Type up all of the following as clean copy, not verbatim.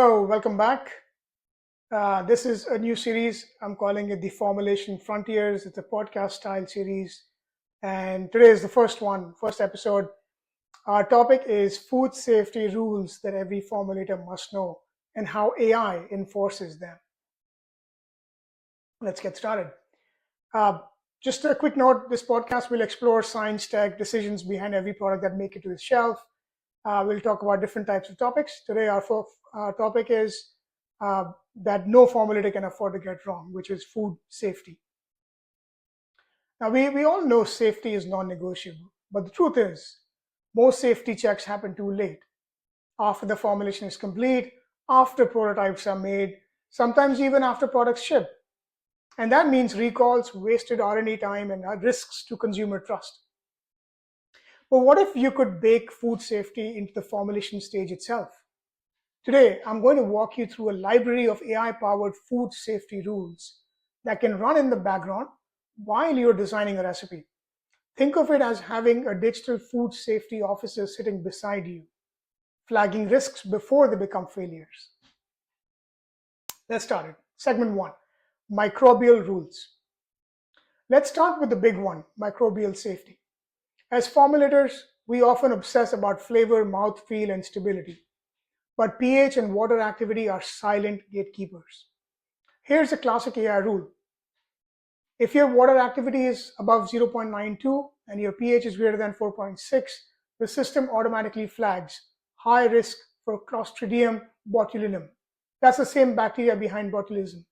Hello, welcome back. This is a new series. I'm calling it the Formulation Frontiers. It's a podcast style series. And today is the first episode. Our topic is food safety rules that every formulator must know and how AI enforces them. Let's get started. Uh, just a quick note, this podcast will explore science, tech, decisions behind every product that make it to the shelf. We'll talk about different types of topics. Today, our topic is that no formulator can afford to get wrong, which is food safety. Now, we all know safety is non-negotiable, but the truth is, most safety checks happen too late, after the formulation is complete, after prototypes are made, sometimes even after products ship. And that means recalls, wasted R&D time, and risks to consumer trust. But what if you could bake food safety into the formulation stage itself? Today, I'm going to walk you through a library of AI-powered food safety rules that can run in the background while you're designing a recipe. Think of it as having a digital food safety officer sitting beside you, flagging risks before they become failures. Let's start it. Segment 1, microbial rules. Let's start with the big one, microbial safety. As formulators, we often obsess about flavor, mouthfeel, and stability. But pH and water activity are silent gatekeepers. Here's a classic AI rule. If your water activity is above 0.92 and your pH is greater than 4.6, the system automatically flags high risk for Clostridium botulinum. That's the same bacteria behind botulism.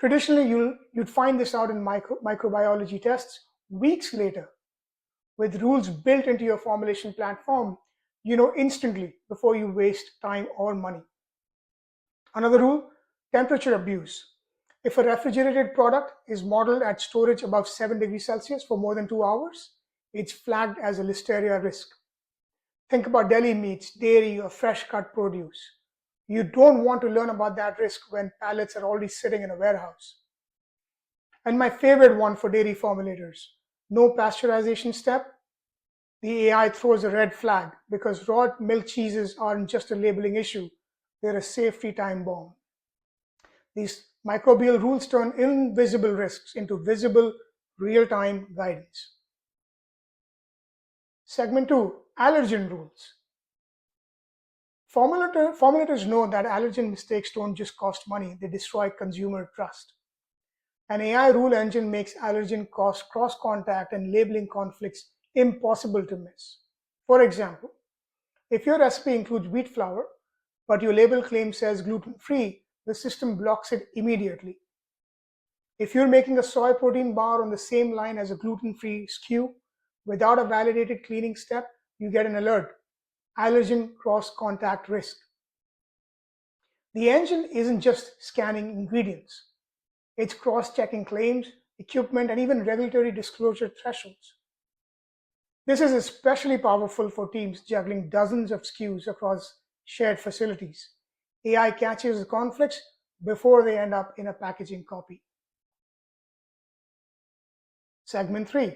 Traditionally, you'd find this out in microbiology tests weeks later. With rules built into your formulation platform, you know instantly before you waste time or money. Another rule, temperature abuse. If a refrigerated product is modeled at storage above 7 degrees Celsius for more than 2 hours, it's flagged as a Listeria risk. Think about deli meats, dairy, or fresh cut produce. You don't want to learn about that risk when pallets are already sitting in a warehouse. And my favorite one for dairy formulators, no pasteurization step. The AI throws a red flag because raw milk cheeses aren't just a labeling issue, they're a safety time bomb. These microbial rules turn invisible risks into visible, real-time guidance. Segment 2, allergen rules. Formulators know that allergen mistakes don't just cost money, they destroy consumer trust. An AI rule engine makes allergen cross-contact and labeling conflicts impossible to miss. For example, if your recipe includes wheat flour, but your label claim says gluten-free, the system blocks it immediately. If you're making a soy protein bar on the same line as a gluten-free SKU without a validated cleaning step, you get an alert, allergen cross-contact risk. The engine isn't just scanning ingredients. It's cross-checking claims, equipment, and even regulatory disclosure thresholds. This is especially powerful for teams juggling dozens of SKUs across shared facilities. AI catches the conflicts before they end up in a packaging copy. Segment 3,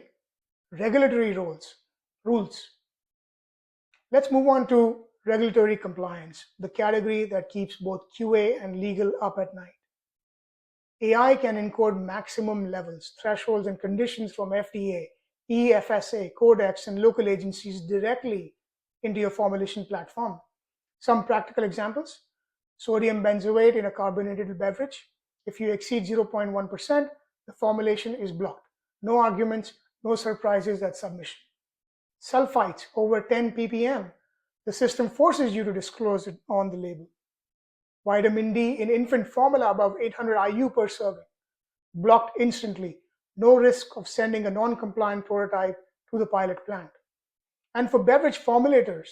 regulatory rules. Let's move on to regulatory compliance, the category that keeps both QA and legal up at night. AI can encode maximum levels, thresholds, and conditions from FDA, EFSA, Codex, and local agencies directly into your formulation platform. Some practical examples, sodium benzoate in a carbonated beverage. If you exceed 0.1%, the formulation is blocked. No arguments, no surprises at submission. Sulfites over 10 ppm. The system forces you to disclose it on the label. Vitamin D in infant formula above 800 IU per serving. Blocked instantly. No risk of sending a non-compliant prototype to the pilot plant. And for beverage formulators,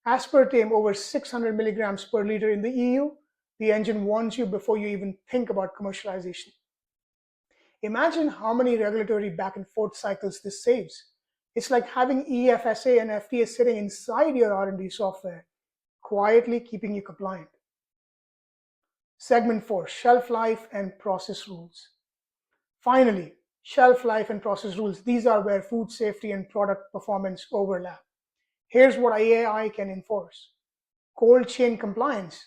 aspartame over 600 milligrams per liter in the EU, the engine warns you before you even think about commercialization. Imagine how many regulatory back and forth cycles this saves. It's like having EFSA and FDA sitting inside your R&D software, quietly keeping you compliant. Segment 4, shelf life and process rules. Finally, shelf life and process rules. These are where food safety and product performance overlap. Here's what AI can enforce. Cold chain compliance.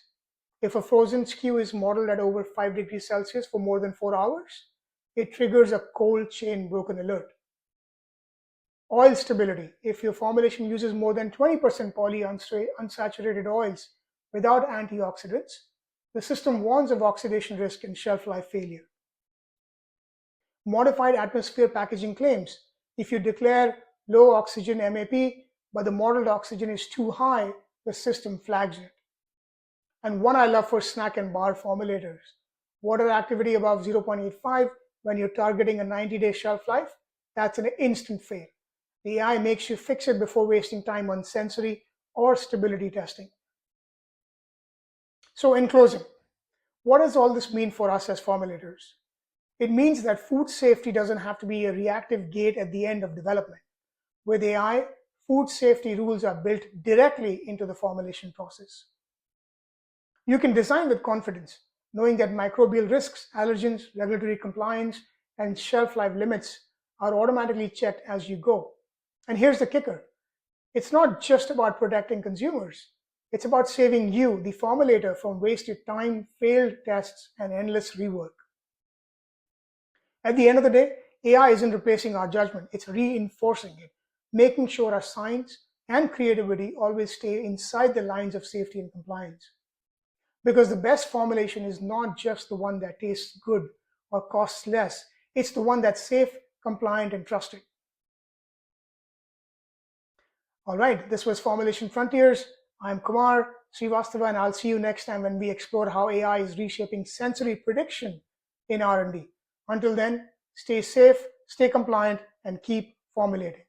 If a frozen SKU is modeled at over 5 degrees Celsius for more than 4 hours, it triggers a cold chain broken alert. Oil stability. If your formulation uses more than 20% polyunsaturated oils without antioxidants, the system warns of oxidation risk and shelf life failure. Modified atmosphere packaging claims. If you declare low oxygen MAP, but the modeled oxygen is too high, the system flags it. And one I love for snack and bar formulators. Water activity above 0.85 when you're targeting a 90-day shelf life, that's an instant fail. The AI makes you fix it before wasting time on sensory or stability testing. So in closing, what does all this mean for us as formulators? It means that food safety doesn't have to be a reactive gate at the end of development. With AI, food safety rules are built directly into the formulation process. You can design with confidence, knowing that microbial risks, allergens, regulatory compliance, and shelf life limits are automatically checked as you go. And here's the kicker. It's not just about protecting consumers. It's about saving you, the formulator, from wasted time, failed tests, and endless rework. At the end of the day, AI isn't replacing our judgment, it's reinforcing it, making sure our science and creativity always stay inside the lines of safety and compliance. Because the best formulation is not just the one that tastes good or costs less, it's the one that's safe, compliant, and trusted. All right, this was Formulation Frontiers. I'm Kumar Srivastava, and I'll see you next time when we explore how AI is reshaping sensory prediction in R&D. Until then, stay safe, stay compliant, and keep formulating.